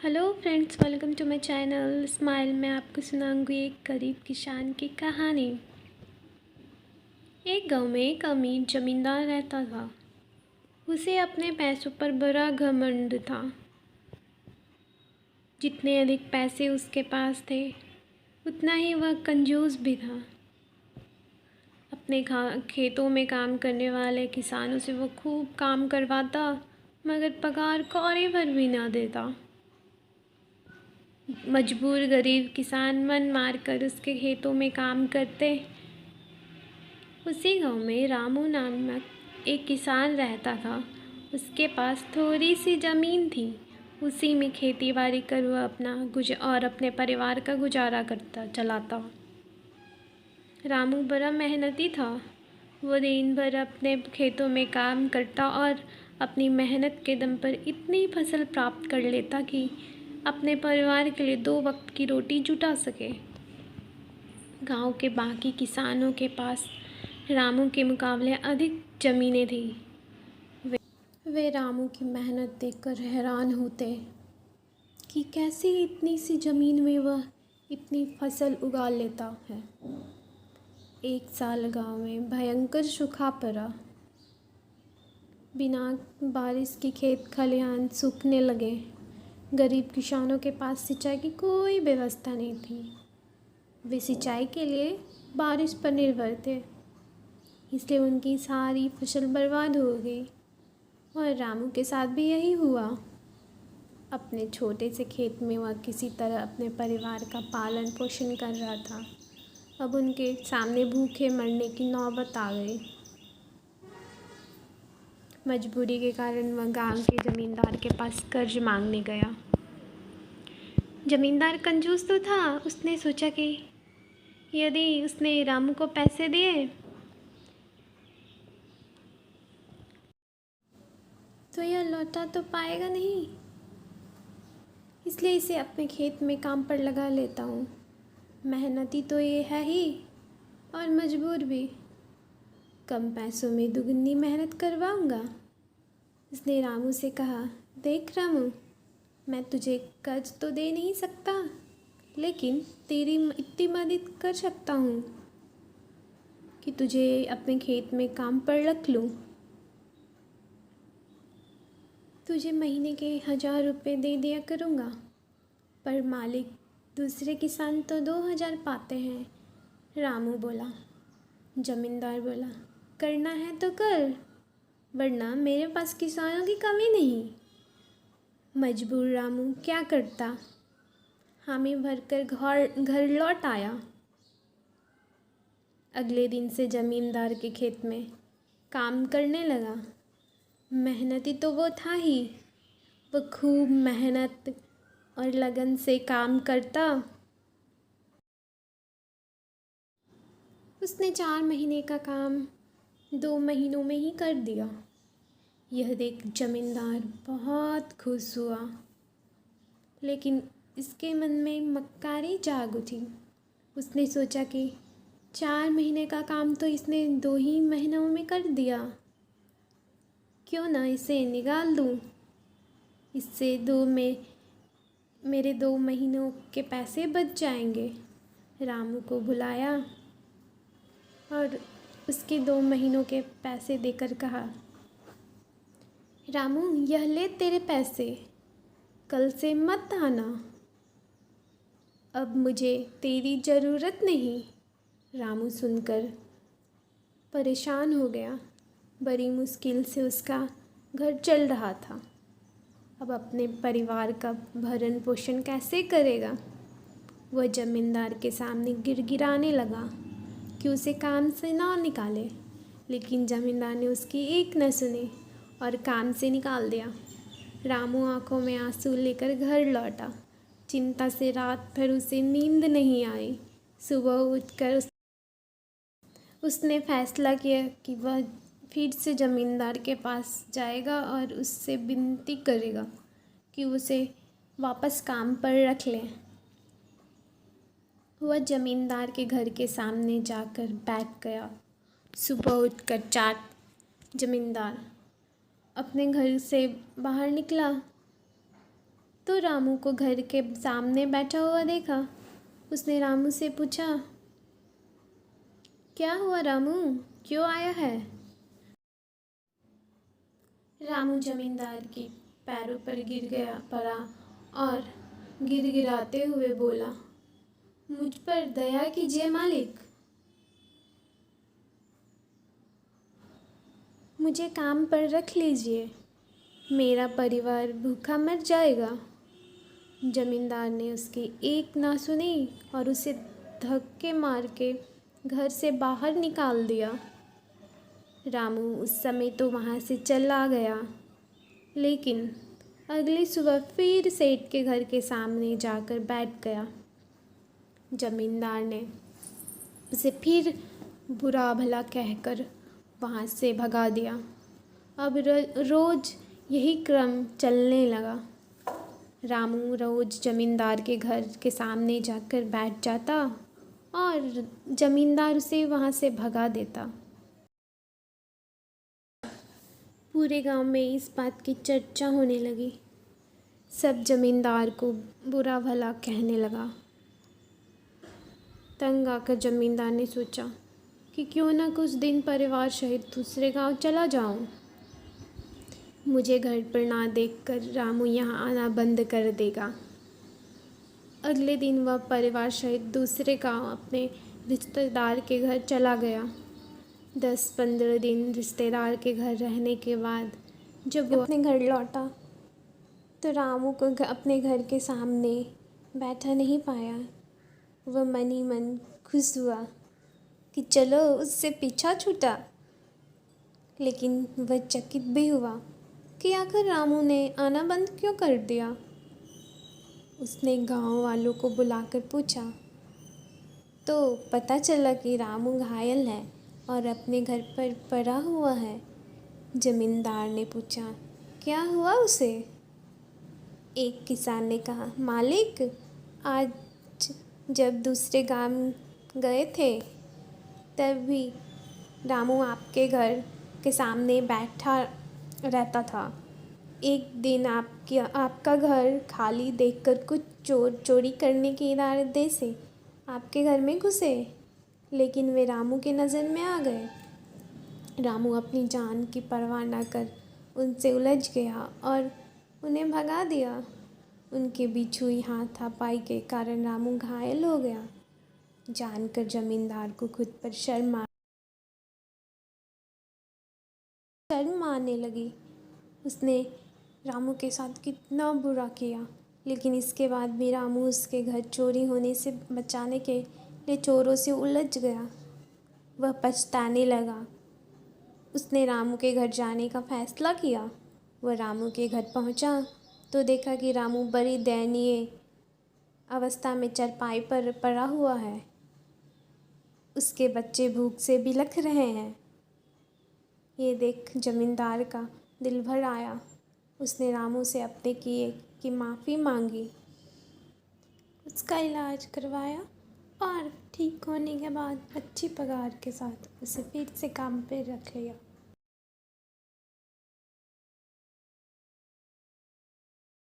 Hello friends, welcome to my channel smile. मैं आपको सुनाऊंगी एक गरीब किसान की कहानी। एक गांव में एक अमीर जमींदार रहता था। उसे अपने पैसों पर बड़ा घमंड था। जितने अधिक पैसे उसके पास थे, उतना ही वह कंजूस भी था। अपने खेतों में काम करने वाले किसानों से वो खूब काम करवाता, मगर पगार कौड़े भर भी ना देता। मजबूर गरीब किसान मन मारकर उसके खेतों में काम करते। उसी गांव में रामू नामक एक किसान रहता था। उसके पास थोड़ी सी ज़मीन थी। उसी में खेती बाड़ी कर वह अपने परिवार का गुजारा करता चलाता। रामू बड़ा मेहनती था। वो दिन भर अपने खेतों में काम करता और अपनी मेहनत के दम पर इतनी फसल प्राप्त कर लेता कि अपने परिवार के लिए 2 वक्त की रोटी जुटा सके। गांव के बाकी किसानों के पास रामू के मुकाबले अधिक ज़मीनें थी। वे रामू की मेहनत देखकर हैरान होते कि कैसे इतनी सी ज़मीन में वह इतनी फसल उगा लेता है। एक साल गांव में भयंकर सूखा पड़ा। बिना बारिश के खेत खलिहान सूखने लगे। गरीब किसानों के पास सिंचाई की कोई व्यवस्था नहीं थी। वे सिंचाई के लिए बारिश पर निर्भर थे, इसलिए उनकी सारी फसल बर्बाद हो गई। और रामू के साथ भी यही हुआ। अपने छोटे से खेत में वह किसी तरह अपने परिवार का पालन पोषण कर रहा था। अब उनके सामने भूखे मरने की नौबत आ गई। मजबूरी के कारण वह गांव के ज़मींदार के पास कर्ज मांगने गया। ज़मींदार कंजूस तो था। उसने सोचा कि यदि उसने रामू को पैसे दिए तो यह लौटा तो पाएगा नहीं, इसलिए इसे अपने खेत में काम पर लगा लेता हूँ। मेहनती तो ये है ही और मजबूर भी। कम पैसों में दुगनी मेहनत करवाऊँगा। उसने रामू से कहा, देख रामू, मैं तुझे कर्ज तो दे नहीं सकता, लेकिन तेरी इतनी मदद कर सकता हूँ कि तुझे अपने खेत में काम पर रख लूँ। तुझे महीने के 1000 रुपये दे दिया करूँगा, पर मालिक दूसरे किसान तो 2000 पाते हैं। रामू बोला। जमींदार बोला, करना है तो कर, वरना मेरे पास किसानों की कमी नहीं। मजबूर रामू क्या करता, हामी भरकर घर लौट आया। अगले दिन से जमींदार के खेत में काम करने लगा। मेहनती तो वो था ही। वो खूब मेहनत और लगन से काम करता। उसने 4 महीने का काम 2 महीनों में ही कर दिया। यह देख जमींदार बहुत खुश हुआ, लेकिन इसके मन में मक्कारी जाग उठी। उसने सोचा कि 4 महीने का काम तो इसने 2 ही महीनों में कर दिया, क्यों ना इसे निकाल दूँ। इससे मेरे 2 महीनों के पैसे बच जाएंगे। रामू को बुलाया और उसके 2 महीनों के पैसे देकर कहा, रामू, यह ले तेरे पैसे, कल से मत आना, अब मुझे तेरी ज़रूरत नहीं। रामू सुनकर परेशान हो गया। बड़ी मुश्किल से उसका घर चल रहा था। अब अपने परिवार का भरण पोषण कैसे करेगा। वह जमींदार के सामने गिड़गिड़ाने लगा कि उसे काम से ना निकाले, लेकिन जमींदार ने उसकी एक न सुनी और काम से निकाल दिया। रामू आंखों में आंसू लेकर घर लौटा। चिंता से रात भर उसे नींद नहीं आई। सुबह उठकर उसने फैसला किया कि वह फिर से जमींदार के पास जाएगा और उससे विनती करेगा कि उसे वापस काम पर रख लें। वह जमींदार के घर के सामने जाकर बैठ गया। सुबह उठकर जमींदार अपने घर से बाहर निकला तो रामू को घर के सामने बैठा हुआ देखा। उसने रामू से पूछा, क्या हुआ रामू, क्यों आया है? रामू जमींदार के पैरों पर गिर गया पड़ा और गिड़गिड़ाते हुए बोला, मुझ पर दया कीजिए मालिक, मुझे काम पर रख लीजिए, मेरा परिवार भूखा मर जाएगा। जमींदार ने उसकी एक ना सुनी और उसे धक्के मार के घर से बाहर निकाल दिया। रामू उस समय तो वहाँ से चला गया, लेकिन अगली सुबह फिर सेठ के घर के सामने जाकर बैठ गया। जमींदार ने उसे फिर बुरा भला कहकर वहाँ से भगा दिया। अब रोज़ यही क्रम चलने लगा। रामू रोज़ जमींदार के घर के सामने जाकर बैठ जाता और जमींदार उसे वहाँ से भगा देता। पूरे गांव में इस बात की चर्चा होने लगी। सब जमींदार को बुरा भला कहने लगा। तंग आकर जमींदार ने सोचा कि क्यों ना कुछ दिन परिवार सहित दूसरे गांव चला जाऊं। मुझे घर पर ना देखकर रामू यहाँ आना बंद कर देगा। अगले दिन वह परिवार सहित दूसरे गांव अपने रिश्तेदार के घर चला गया। 10-15 दिन रिश्तेदार के घर रहने के बाद जब वो अपने घर लौटा तो रामू को अपने घर के सामने बैठा नहीं पाया। वह मन ही मन खुश हुआ कि चलो उससे पीछा छूटा, लेकिन वह चकित भी हुआ कि आखिर रामू ने आना बंद क्यों कर दिया। उसने गांव वालों को बुलाकर पूछा तो पता चला कि रामू घायल है और अपने घर पर पड़ा हुआ है। जमींदार ने पूछा, क्या हुआ उसे? एक किसान ने कहा, मालिक, आज जब दूसरे गांव गए थे तब भी रामू आपके घर के सामने बैठा रहता था। एक दिन आपका घर खाली देखकर कुछ चोर चोरी करने के इरादे से आपके घर में घुसे, लेकिन वे रामू के नज़र में आ गए। रामू अपनी जान की परवाह न कर उनसे उलझ गया और उन्हें भगा दिया। उनके बीच हुई हाथापाई के कारण रामू घायल हो गया। जानकर जमींदार को खुद पर शर्म आने लगी। उसने रामू के साथ कितना बुरा किया, लेकिन इसके बाद भी रामू उसके घर चोरी होने से बचाने के लिए चोरों से उलझ गया। वह पछताने लगा। उसने रामू के घर जाने का फैसला किया। वह रामू के घर पहुंचा तो देखा कि रामू बड़ी दयनीय अवस्था में चारपाई पर पड़ा हुआ है। उसके बच्चे भूख से बिलख रहे हैं। ये देख जमींदार का दिल भर आया। उसने रामू से अपने किए की माफ़ी मांगी, उसका इलाज करवाया और ठीक होने के बाद अच्छी पगार के साथ उसे फिर से काम पे रख लिया।